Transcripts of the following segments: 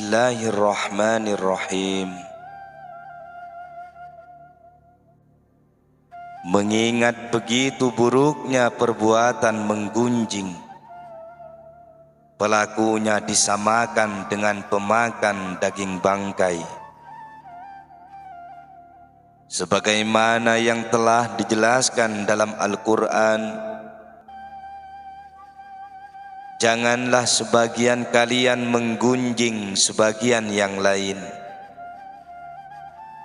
Bismillahirrahmanirrahim. Mengingat begitu buruknya perbuatan menggunjing, pelakunya disamakan dengan pemakan daging bangkai. Sebagaimana yang telah dijelaskan dalam Al-Quran, janganlah sebagian kalian menggunjing sebagian yang lain.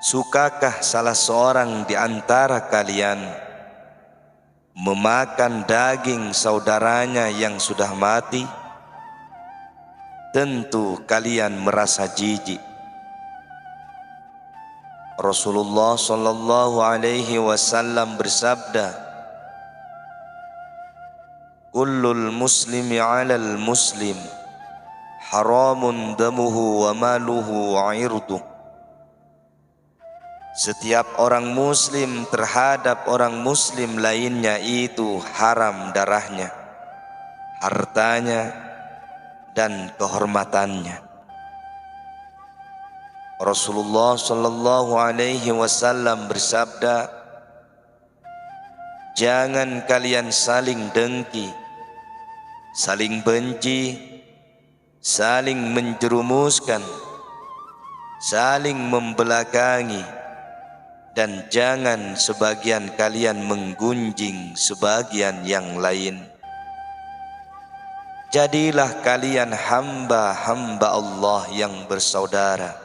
Sukakah salah seorang di antara kalian memakan daging saudaranya yang sudah mati? Tentu kalian merasa jijik. Rasulullah sallallahu alaihi wasallam bersabda, Kullul muslimi 'alal muslim haramun damuhu wa maluhu wa 'irduh. Setiap orang muslim terhadap orang muslim lainnya itu haram darahnya, hartanya, dan kehormatannya. Rasulullah sallallahu alaihi wasallam bersabda, jangan kalian saling dengki, saling benci, saling menjerumuskan, saling membelakangi, dan jangan sebagian kalian menggunjing sebagian yang lain. Jadilah kalian hamba-hamba Allah yang bersaudara.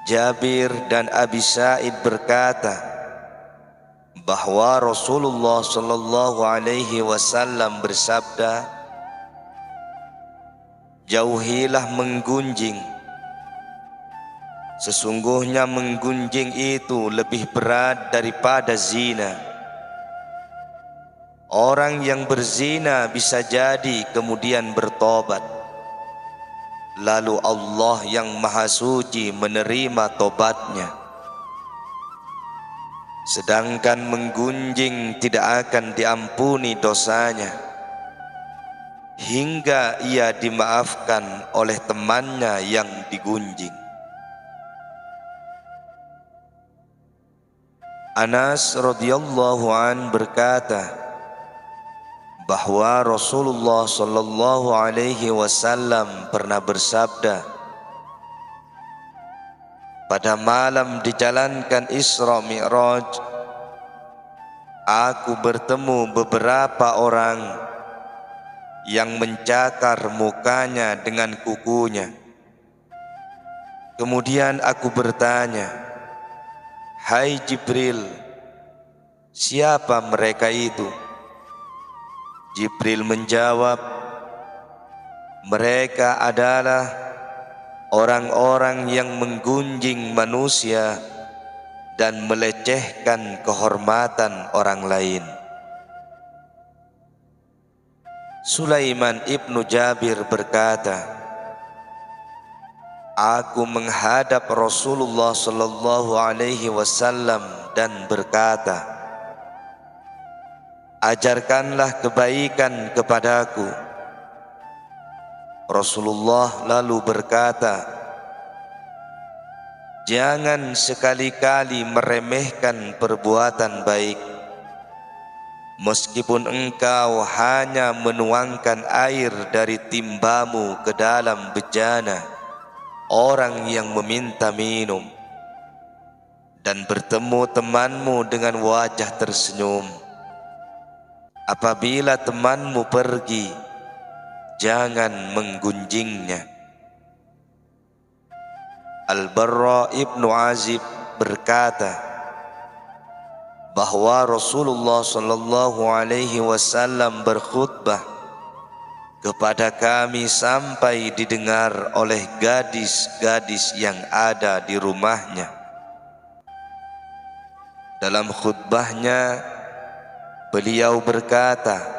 Jabir dan Abi Sa'id berkata bahwa Rasulullah sallallahu alaihi wasallam bersabda, jauhilah menggunjing. Sesungguhnya menggunjing itu lebih berat daripada zina. Orang yang berzina bisa jadi kemudian bertobat, lalu Allah yang Maha Suci menerima tobatnya. Sedangkan menggunjing tidak akan diampuni dosanya hingga ia dimaafkan oleh temannya yang digunjing. Anas radhiyallahu an berkata bahwa Rasulullah sallallahu alaihi wasallam pernah bersabda, pada malam dijalankan Isra Mi'raj, aku bertemu beberapa orang yang mencakar mukanya dengan kukunya. Kemudian aku bertanya, hai Jibril, siapa mereka itu? Jibril menjawab, mereka adalah orang-orang yang menggunjing manusia dan melecehkan kehormatan orang lain. Sulaiman ibnu Jabir berkata, aku menghadap Rasulullah sallallahu alaihi wasallam dan berkata, ajarkanlah kebaikan kepadaku. Rasulullah lalu berkata, jangan sekali-kali meremehkan perbuatan baik, meskipun engkau hanya menuangkan air dari timbamu ke dalam bejana orang yang meminta minum, dan bertemu temanmu dengan wajah tersenyum. Apabila temanmu pergi, jangan menggunjingnya. Al-Barra ibnu Azib berkata bahwa Rasulullah sallallahu alaihi wasallam berkhutbah kepada kami sampai didengar oleh gadis-gadis yang ada di rumahnya. Dalam khutbahnya beliau berkata,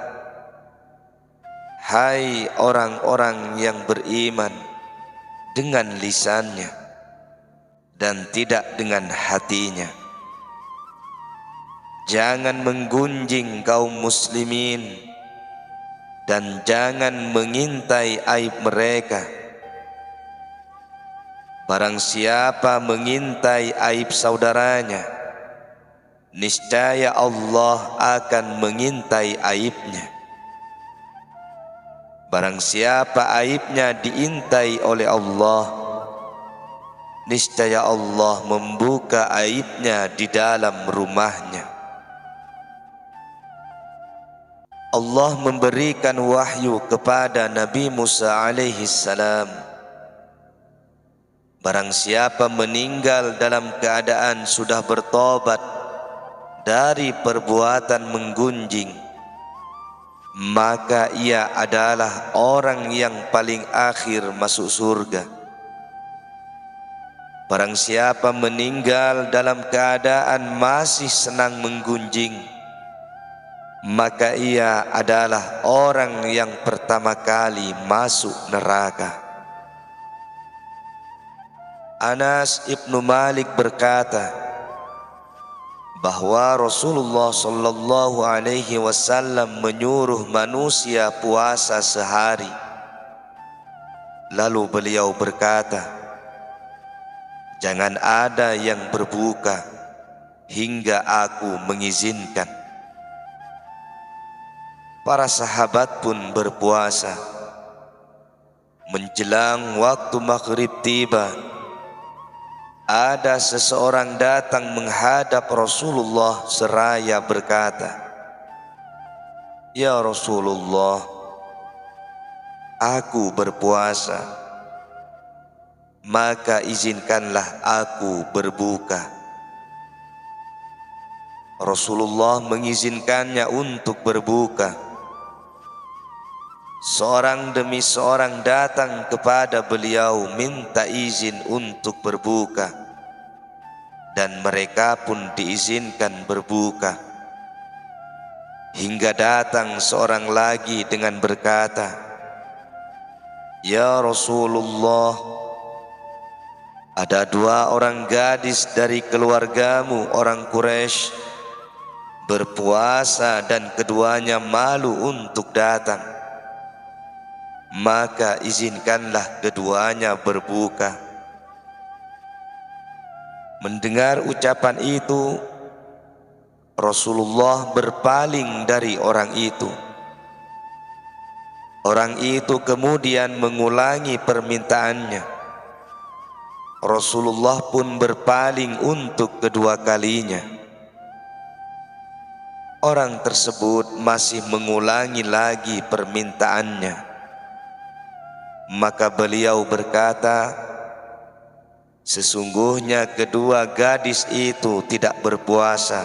hai orang-orang yang beriman dengan lisannya dan tidak dengan hatinya, jangan menggunjing kaum muslimin dan jangan mengintai aib mereka. Barang siapa mengintai aib saudaranya, niscaya Allah akan mengintai aibnya. Barang siapa aibnya diintai oleh Allah, niscaya Allah membuka aibnya di dalam rumahnya. Allah memberikan wahyu kepada Nabi Musa alaihi salam. Barang siapa meninggal dalam keadaan sudah bertobat dari perbuatan menggunjing, maka ia adalah orang yang paling akhir masuk surga. Barang siapa meninggal dalam keadaan masih senang menggunjing, maka ia adalah orang yang pertama kali masuk neraka. Anas ibnu Malik berkata bahwa Rasulullah sallallahu alaihi wasallam menyuruh manusia puasa sehari. Lalu beliau berkata, jangan ada yang berbuka hingga aku mengizinkan. Para sahabat pun berpuasa. Menjelang waktu maghrib tiba, ada seseorang datang menghadap Rasulullah seraya berkata, "Ya Rasulullah, aku berpuasa, maka izinkanlah aku berbuka." Rasulullah mengizinkannya untuk berbuka. Seorang demi seorang datang kepada beliau minta izin untuk berbuka, dan mereka pun diizinkan berbuka. Hingga datang seorang lagi dengan berkata, "Ya Rasulullah, ada 2 orang gadis dari keluargamu orang Quraisy berpuasa dan keduanya malu untuk datang. Maka izinkanlah keduanya berbuka." Mendengar ucapan itu, Rasulullah berpaling dari orang itu. Orang itu kemudian mengulangi permintaannya. Rasulullah pun berpaling untuk kedua kalinya. Orang tersebut masih mengulangi lagi permintaannya. Maka beliau berkata, "Sesungguhnya kedua gadis itu tidak berpuasa.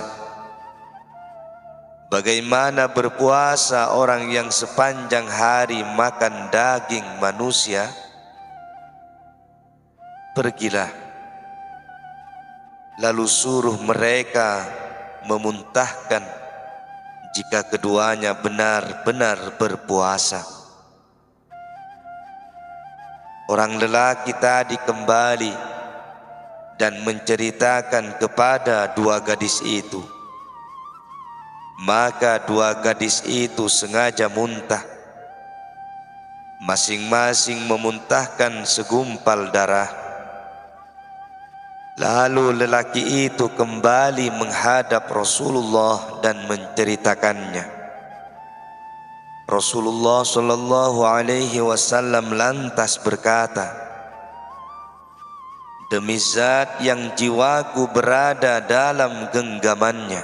Bagaimana berpuasa orang yang sepanjang hari makan daging manusia? Pergilah, lalu suruh mereka memuntahkan jika keduanya benar-benar berpuasa." Orang lelaki tadi kembali dan menceritakan kepada 2 gadis itu. Maka 2 gadis itu sengaja muntah. Masing-masing memuntahkan segumpal darah. Lalu lelaki itu kembali menghadap Rasulullah dan menceritakannya. Rasulullah sallallahu alaihi wasallam lantas berkata, "Demi zat yang jiwaku berada dalam genggamannya,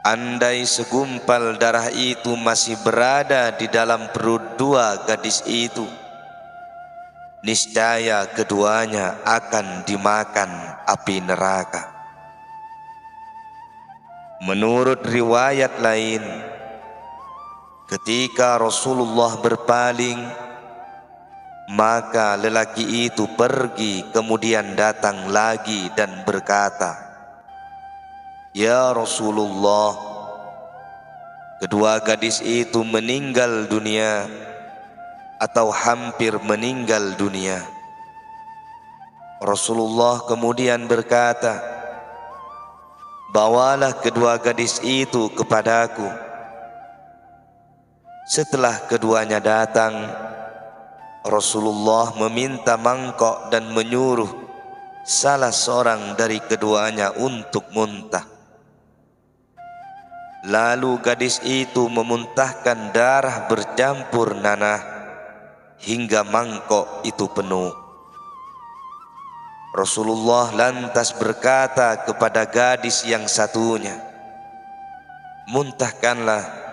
andai segumpal darah itu masih berada di dalam perut 2 gadis itu, niscaya keduanya akan dimakan api neraka." Menurut riwayat lain, ketika Rasulullah berpaling, maka lelaki itu pergi kemudian datang lagi dan berkata, "Ya Rasulullah, kedua gadis itu meninggal dunia atau hampir meninggal dunia." Rasulullah kemudian berkata, "Bawalah kedua gadis itu kepadaku." Setelah keduanya datang, Rasulullah meminta mangkok dan menyuruh salah seorang dari keduanya untuk muntah. Lalu gadis itu memuntahkan darah bercampur nanah hingga mangkok itu penuh. Rasulullah lantas berkata kepada gadis yang satunya, "Muntahkanlah."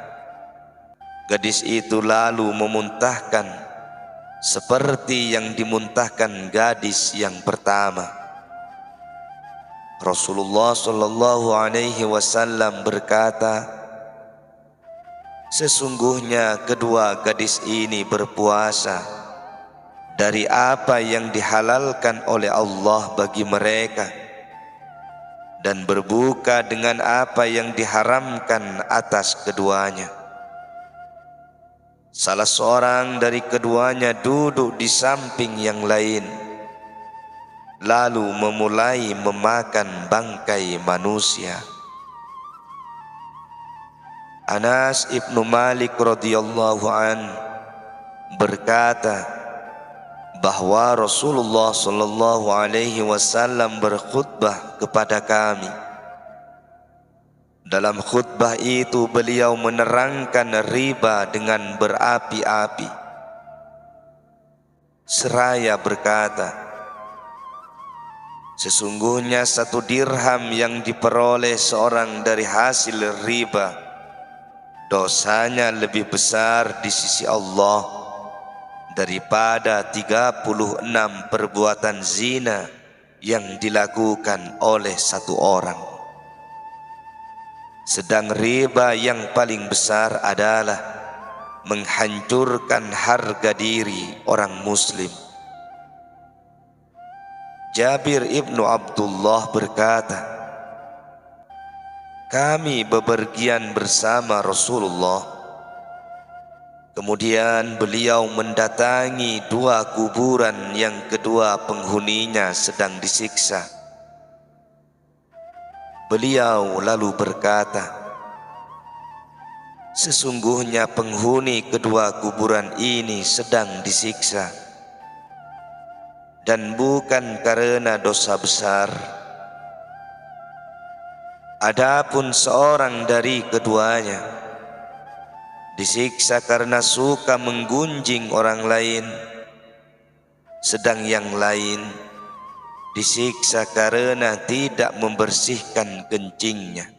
Gadis itu lalu memuntahkan seperti yang dimuntahkan gadis yang pertama. Rasulullah sallallahu alaihi wasallam berkata, "Sesungguhnya kedua gadis ini berpuasa dari apa yang dihalalkan oleh Allah bagi mereka, dan berbuka dengan apa yang diharamkan atas keduanya." Salah seorang dari keduanya duduk di samping yang lain, lalu memulai memakan bangkai manusia. Anas ibnu Malik radhiyallahu an berkata bahwa Rasulullah sallallahu alaihi wasallam berkhutbah kepada kami. Dalam khutbah itu beliau menerangkan riba dengan berapi-api. Seraya berkata, "Sesungguhnya 1 dirham yang diperoleh seorang dari hasil riba, dosanya lebih besar di sisi Allah daripada 36 perbuatan zina yang dilakukan oleh 1 orang. Sedang riba yang paling besar adalah menghancurkan harga diri orang muslim." Jabir ibnu Abdullah berkata, "Kami bepergian bersama Rasulullah. Kemudian beliau mendatangi 2 kuburan yang kedua penghuninya sedang disiksa. Beliau lalu berkata, 'Sesungguhnya penghuni kedua kuburan ini sedang disiksa, dan bukan karena dosa besar. Adapun seorang dari keduanya disiksa karena suka menggunjing orang lain, sedang yang lain disiksa karena tidak membersihkan kencingnya.'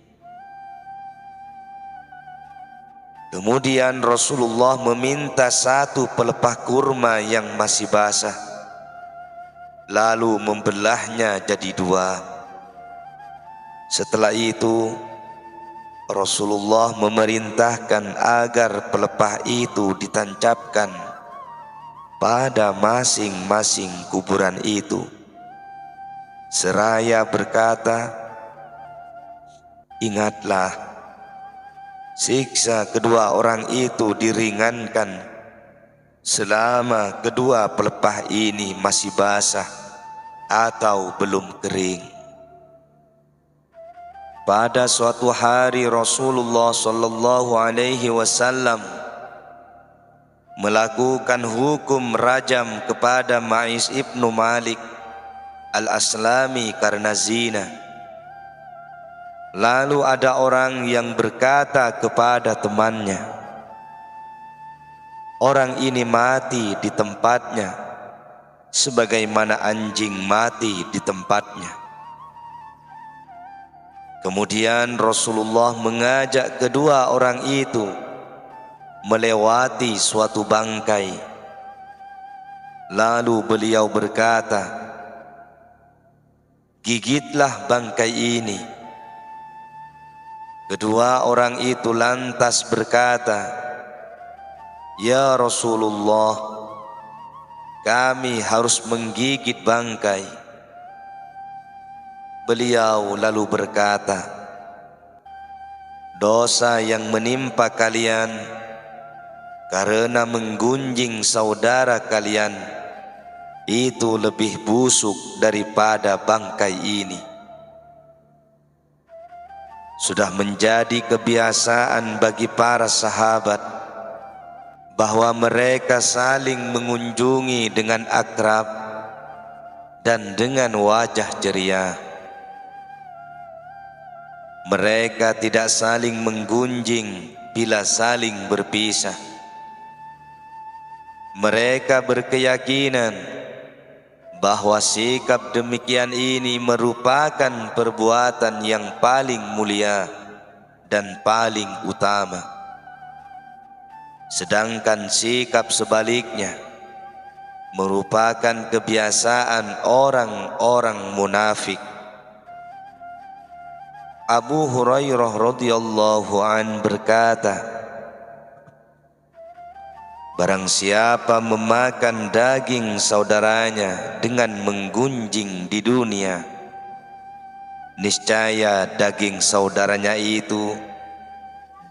Kemudian Rasulullah meminta 1 pelepah kurma yang masih basah, lalu membelahnya jadi 2. Setelah itu Rasulullah memerintahkan agar pelepah itu ditancapkan pada masing-masing kuburan itu, seraya berkata, 'Ingatlah, siksa kedua orang itu diringankan selama kedua pelepah ini masih basah atau belum kering.' Pada suatu hari Rasulullah sallallahu alaihi wasallam melakukan hukum rajam kepada Ma'is ibnu Malik al-Aslami karena zina. Lalu ada orang yang berkata kepada temannya, 'Orang ini mati di tempatnya sebagaimana anjing mati di tempatnya.' Kemudian Rasulullah mengajak kedua orang itu melewati suatu bangkai. Lalu beliau berkata, 'Gigitlah bangkai ini.' Kedua orang itu lantas berkata, 'Ya Rasulullah, kami harus menggigit bangkai.' Beliau lalu berkata, 'Dosa yang menimpa kalian karena menggunjing saudara kalian itu lebih busuk daripada bangkai ini.' Sudah menjadi kebiasaan bagi para sahabat bahwa mereka saling mengunjungi dengan akrab dan dengan wajah ceria. Mereka tidak saling menggunjing bila saling berpisah. Mereka berkeyakinan bahwa sikap demikian ini merupakan perbuatan yang paling mulia dan paling utama. Sedangkan sikap sebaliknya merupakan kebiasaan orang-orang munafik. Abu Hurairah radhiyallahu an berkata, barang siapa memakan daging saudaranya dengan menggunjing di dunia, niscaya daging saudaranya itu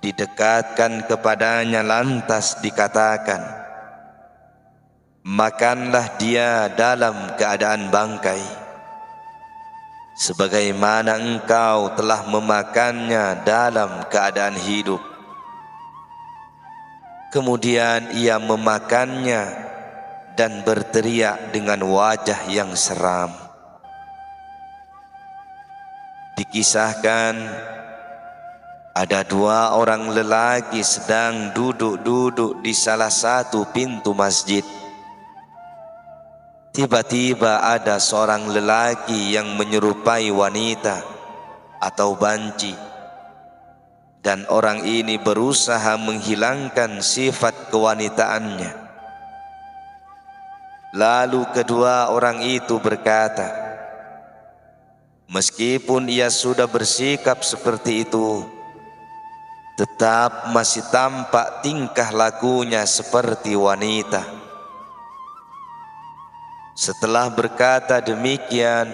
didekatkan kepadanya lantas dikatakan, makanlah dia dalam keadaan bangkai, sebagaimana engkau telah memakannya dalam keadaan hidup. Kemudian ia memakannya dan berteriak dengan wajah yang seram. Dikisahkan ada dua orang lelaki sedang duduk-duduk di salah satu pintu masjid. Tiba-tiba ada seorang lelaki yang menyerupai wanita atau banci, dan orang ini berusaha menghilangkan sifat kewanitaannya. Lalu kedua orang itu berkata, meskipun ia sudah bersikap seperti itu, tetap masih tampak tingkah lakunya seperti wanita. Setelah berkata demikian,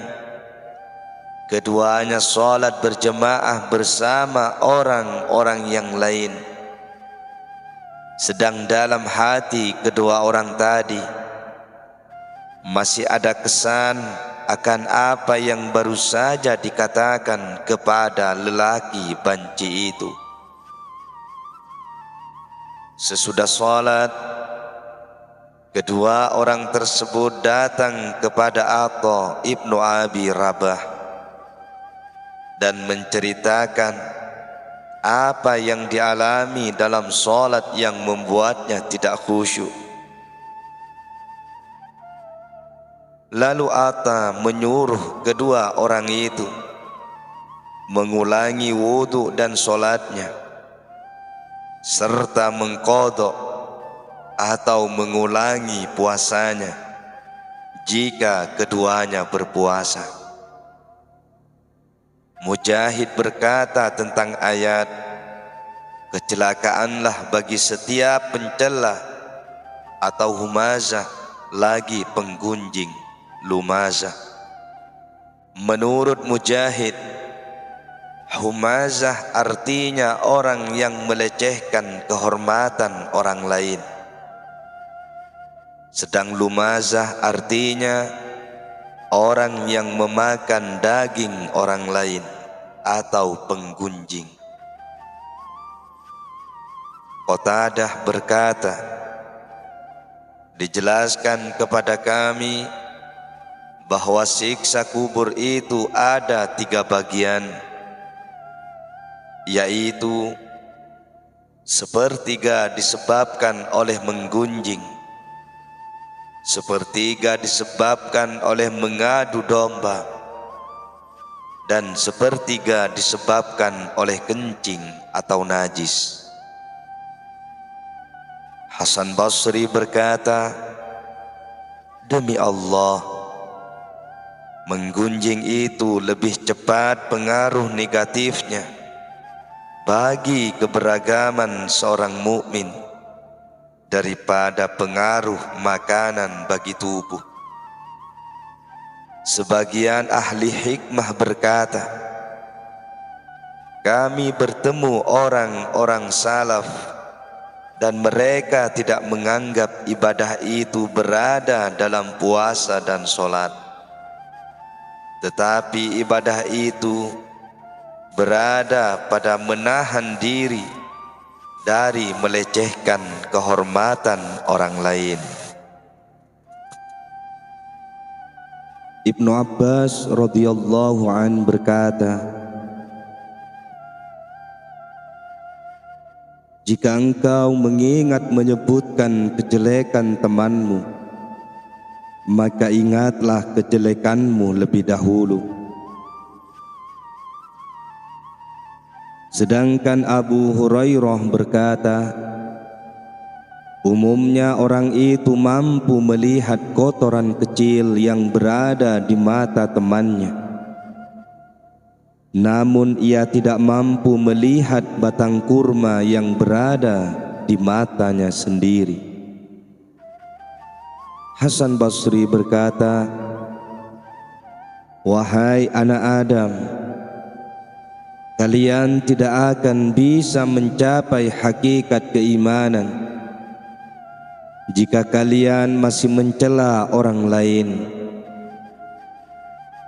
keduanya sholat berjemaah bersama orang-orang yang lain. Sedang dalam hati kedua orang tadi masih ada kesan akan apa yang baru saja dikatakan kepada lelaki banci itu. Sesudah sholat, kedua orang tersebut datang kepada Atha ibnu Abi Rabah dan menceritakan apa yang dialami dalam sholat yang membuatnya tidak khusyuk. Lalu Atha menyuruh kedua orang itu mengulangi wudu dan sholatnya, serta mengqadha atau mengulangi puasanya jika keduanya berpuasa. Mujahid berkata tentang ayat, kecelakaanlah bagi setiap pencela atau humazah lagi penggunjing lumazah. Menurut Mujahid, humazah artinya orang yang melecehkan kehormatan orang lain, sedang lumazah artinya orang yang memakan daging orang lain atau penggunjing. Qatadah berkata, dijelaskan kepada kami bahwa siksa kubur itu ada 3 bagian, yaitu sepertiga disebabkan oleh menggunjing, sepertiga disebabkan oleh mengadu domba, dan sepertiga disebabkan oleh kencing atau najis. Hasan Basri berkata, demi Allah, menggunjing itu lebih cepat pengaruh negatifnya bagi keberagaman seorang mukmin daripada pengaruh makanan bagi tubuh. Sebagian ahli hikmah berkata, kami bertemu orang-orang salaf dan mereka tidak menganggap ibadah itu berada dalam puasa dan sholat, tetapi ibadah itu berada pada menahan diri dari melecehkan kehormatan orang lain. Ibnu Abbas radhiyallahu an berkata, jika engkau mengingat menyebutkan kejelekan temanmu, maka ingatlah kejelekanmu lebih dahulu. Sedangkan Abu Hurairah berkata, umumnya orang itu mampu melihat kotoran kecil yang berada di mata temannya, namun ia tidak mampu melihat batang kurma yang berada di matanya sendiri. Hasan Basri berkata, wahai anak Adam, kalian tidak akan bisa mencapai hakikat keimanan jika kalian masih mencela orang lain.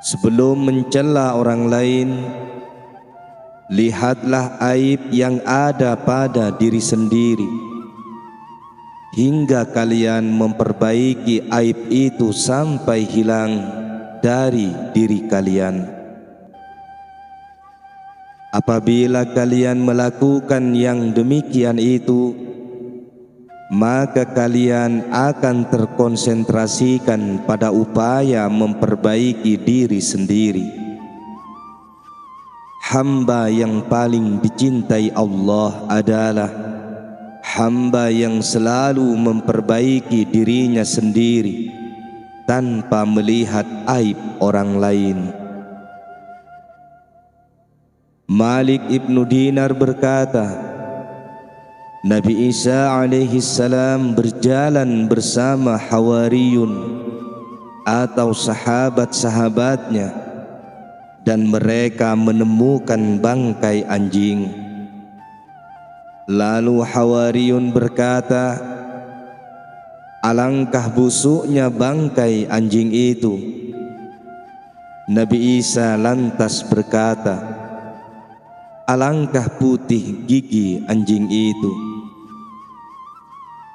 Sebelum mencela orang lain, lihatlah aib yang ada pada diri sendiri, hingga kalian memperbaiki aib itu sampai hilang dari diri kalian. Apabila kalian melakukan yang demikian itu, maka kalian akan terkonsentrasikan pada upaya memperbaiki diri sendiri. Hamba yang paling dicintai Allah adalah hamba yang selalu memperbaiki dirinya sendiri tanpa melihat aib orang lain. Malik ibnu Dinar berkata, Nabi Isa alaihi salam berjalan bersama Hawariyun atau sahabat-sahabatnya, dan mereka menemukan bangkai anjing. Lalu Hawariyun berkata, alangkah busuknya bangkai anjing itu. Nabi Isa lantas berkata, alangkah putih gigi anjing itu.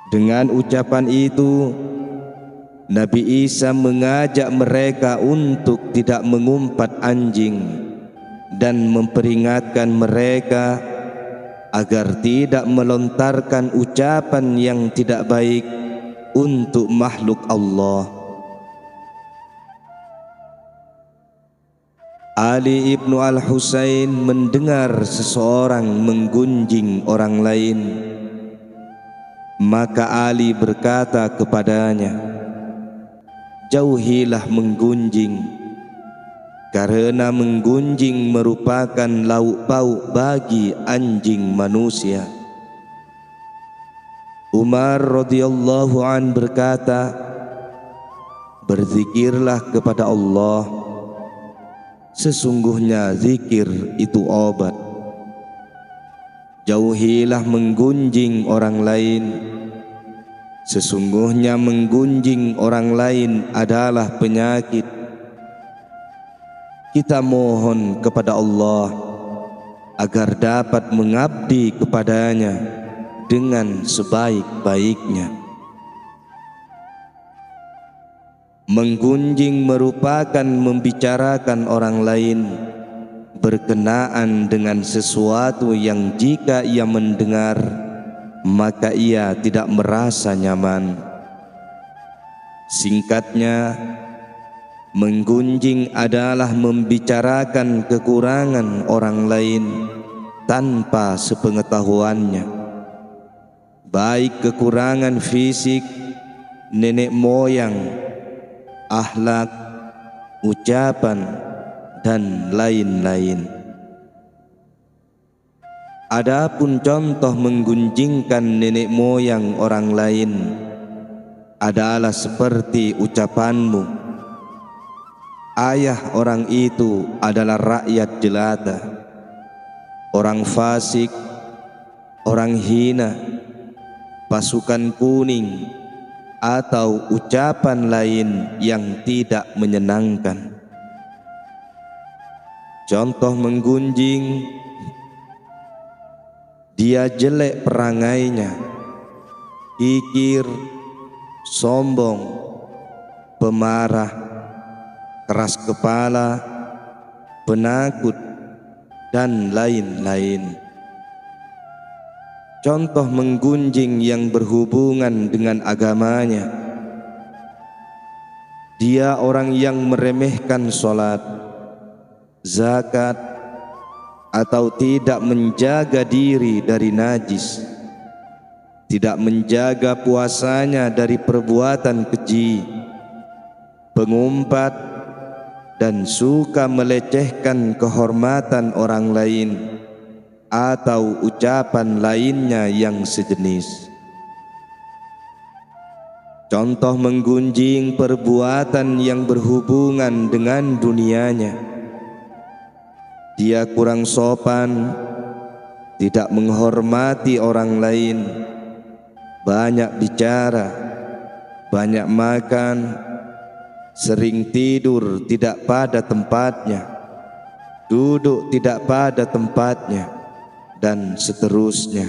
Dengan ucapan itu, Nabi Isa mengajak mereka untuk tidak mengumpat anjing dan memperingatkan mereka agar tidak melontarkan ucapan yang tidak baik untuk makhluk Allah. Ali ibnu Al-Husain mendengar seseorang menggunjing orang lain. Maka Ali berkata kepadanya, jauhilah menggunjing, karena menggunjing merupakan lauk pauk bagi anjing manusia. Umar radhiyallahu an berkata, berzikirlah kepada Allah, sesungguhnya zikir itu obat. Jauhilah menggunjing orang lain, sesungguhnya menggunjing orang lain adalah penyakit. Kita mohon kepada Allah agar dapat mengabdi kepadanya dengan sebaik-baiknya. Menggunjing merupakan membicarakan orang lain berkenaan dengan sesuatu yang jika ia mendengar, maka ia tidak merasa nyaman. Singkatnya, menggunjing adalah membicarakan kekurangan orang lain tanpa sepengetahuannya, baik kekurangan fisik, nenek moyang, akhlak, ucapan, dan lain-lain. Adapun contoh menggunjingkan nenek moyang orang lain adalah seperti ucapanmu, ayah orang itu adalah rakyat jelata, orang fasik, orang hina, pasukan kuning, atau ucapan lain yang tidak menyenangkan. Contoh menggunjing Dia jelek perangainya, kikir, sombong, pemarah, keras kepala, penakut, dan lain-lain. Contoh menggunjing yang berhubungan dengan agamanya. Dia orang yang meremehkan sholat, zakat, atau tidak menjaga diri dari najis, tidak menjaga puasanya dari perbuatan keji, pengumpat, dan suka melecehkan kehormatan orang lain atau ucapan lainnya yang sejenis. Contoh menggunjing perbuatan yang berhubungan dengan dunianya. Dia kurang sopan, tidak menghormati orang lain, banyak bicara, banyak makan, sering tidur tidak pada tempatnya, duduk tidak pada tempatnya, dan seterusnya.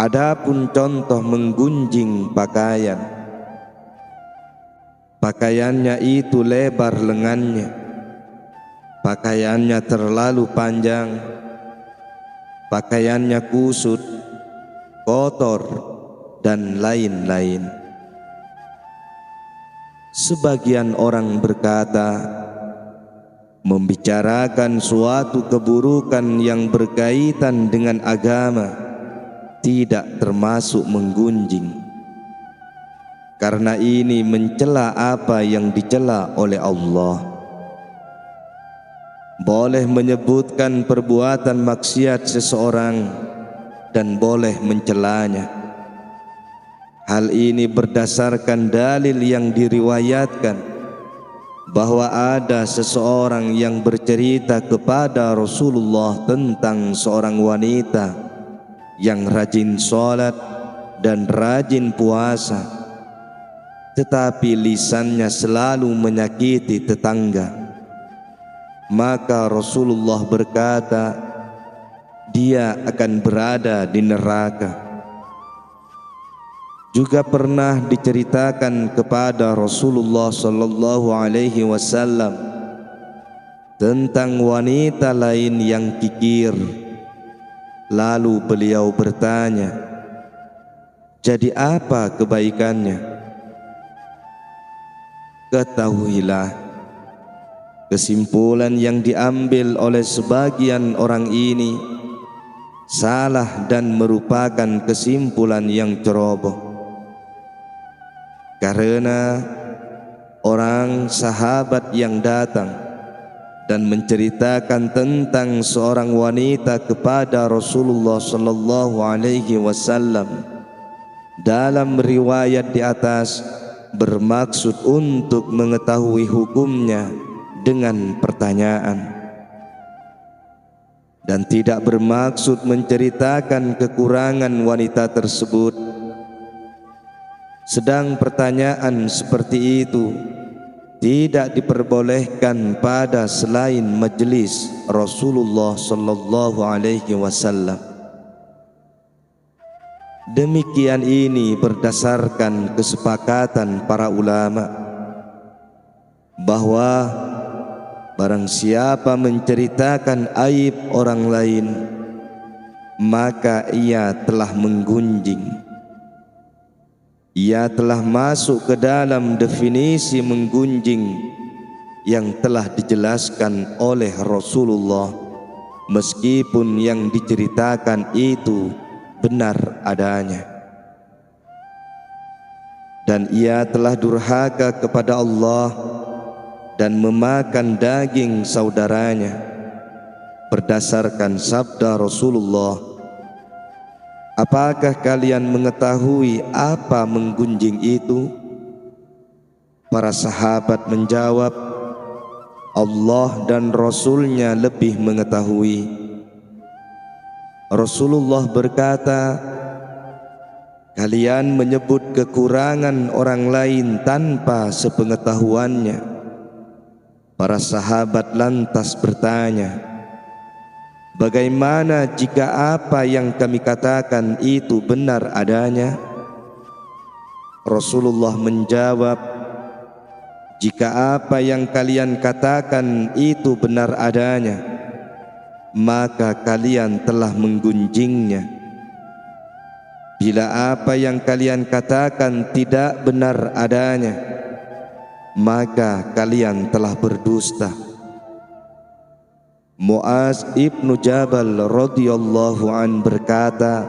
Adapun contoh menggunjing pakaian, pakaiannya itu lebar lengannya, pakaiannya terlalu panjang, pakaiannya kusut, kotor, dan lain-lain. Sebagian orang berkata, membicarakan suatu keburukan yang berkaitan dengan agama tidak termasuk menggunjing, karena ini mencela apa yang dicela oleh Allah. Boleh menyebutkan perbuatan maksiat seseorang dan boleh mencelanya. Hal ini berdasarkan dalil yang diriwayatkan bahwa ada seseorang yang bercerita kepada Rasulullah tentang seorang wanita yang rajin sholat dan rajin puasa, tetapi lisannya selalu menyakiti tetangga. Maka Rasulullah berkata, dia akan berada di neraka. Juga pernah diceritakan kepada Rasulullah sallallahu alaihi wasallam tentang wanita lain yang kikir. Lalu beliau bertanya, jadi apa kebaikannya? Ketahuilah, kesimpulan yang diambil oleh sebagian orang ini salah dan merupakan kesimpulan yang ceroboh, karena orang sahabat yang datang dan menceritakan tentang seorang wanita kepada Rasulullah sallallahu alaihi wasallam dalam riwayat di atas bermaksud untuk mengetahui hukumnya dengan pertanyaan, dan tidak bermaksud menceritakan kekurangan wanita tersebut. Sedang pertanyaan seperti itu tidak diperbolehkan pada selain majelis Rasulullah sallallahu alaihi wasallam. Demikian ini berdasarkan kesepakatan para ulama bahwa barang siapa menceritakan aib orang lain, maka ia telah menggunjing. Ia telah masuk ke dalam definisi menggunjing yang telah dijelaskan oleh Rasulullah, meskipun yang diceritakan itu benar adanya. Dan ia telah durhaka kepada Allah dan memakan daging saudaranya, berdasarkan sabda Rasulullah, apakah kalian mengetahui apa menggunjing itu? Para sahabat menjawab, Allah dan Rasulnya lebih mengetahui. Rasulullah berkata, kalian menyebut kekurangan orang lain tanpa sepengetahuannya. Para sahabat lantas bertanya, Bagaimana jika apa yang kami katakan itu benar adanya? Rasulullah menjawab, jika apa yang kalian katakan itu benar adanya, maka kalian telah menggunjingnya. Bila apa yang kalian katakan tidak benar adanya, maka kalian telah berdusta. Muaz ibnu Jabal radhiyallahu an berkata,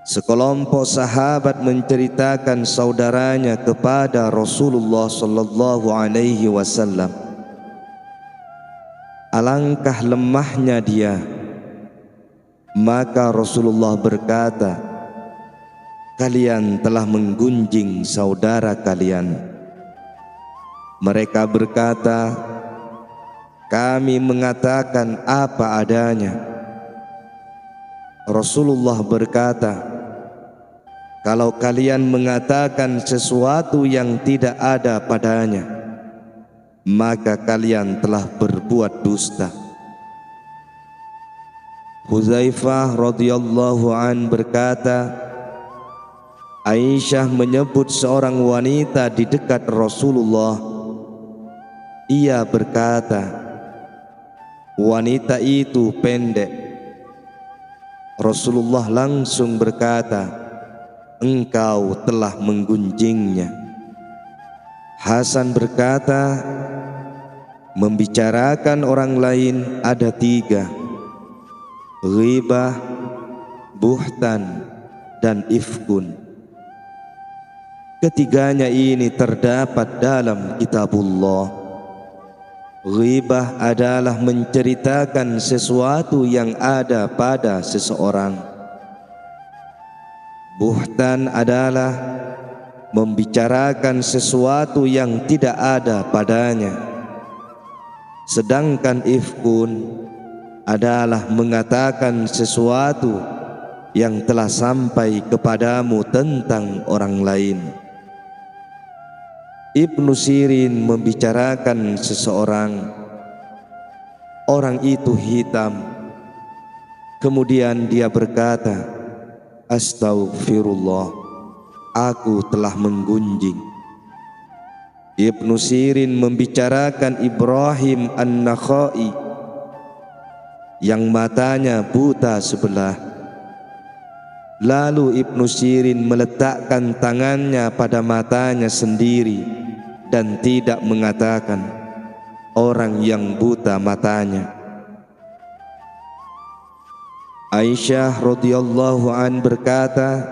sekelompok sahabat menceritakan saudaranya kepada Rasulullah sallallahu alaihi wasallam. Alangkah lemahnya dia. Maka Rasulullah berkata, kalian telah menggunjing saudara kalian. Mereka berkata, kami mengatakan apa adanya. Rasulullah berkata, kalau kalian mengatakan sesuatu yang tidak ada padanya, maka kalian telah berbuat dusta. Huzaifah radhiyallahu an berkata, Aisyah menyebut seorang wanita di dekat Rasulullah. Ia berkata, wanita itu pendek. Rasulullah langsung berkata, engkau telah menggunjingnya. Hasan berkata, membicarakan orang lain ada 3, ghibah, buhtan, dan ifkun. Ketiganya ini terdapat dalam kitabullah. Ghibah adalah menceritakan sesuatu yang ada pada seseorang. Buhtan adalah membicarakan sesuatu yang tidak ada padanya. Sedangkan ifkun adalah mengatakan sesuatu yang telah sampai kepadamu tentang orang lain. Ibnu Sirin membicarakan seseorang, orang itu hitam. Kemudian dia berkata, astaghfirullah, aku telah menggunjing. Ibnu Sirin membicarakan Ibrahim An-Nakhai yang matanya buta sebelah. Lalu Ibnu Sirin meletakkan tangannya pada matanya sendiri dan tidak mengatakan, orang yang buta matanya. Aisyah radhiyallahu an berkata,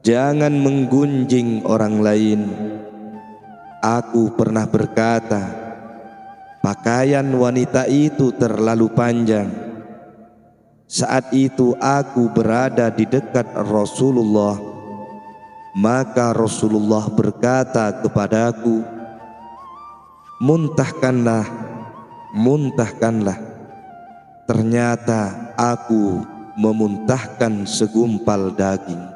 jangan menggunjing orang lain. Aku pernah berkata, pakaian wanita itu terlalu panjang. Saat itu aku berada di dekat Rasulullah. Maka Rasulullah berkata kepadaku, muntahkanlah, muntahkanlah. Ternyata aku memuntahkan segumpal daging.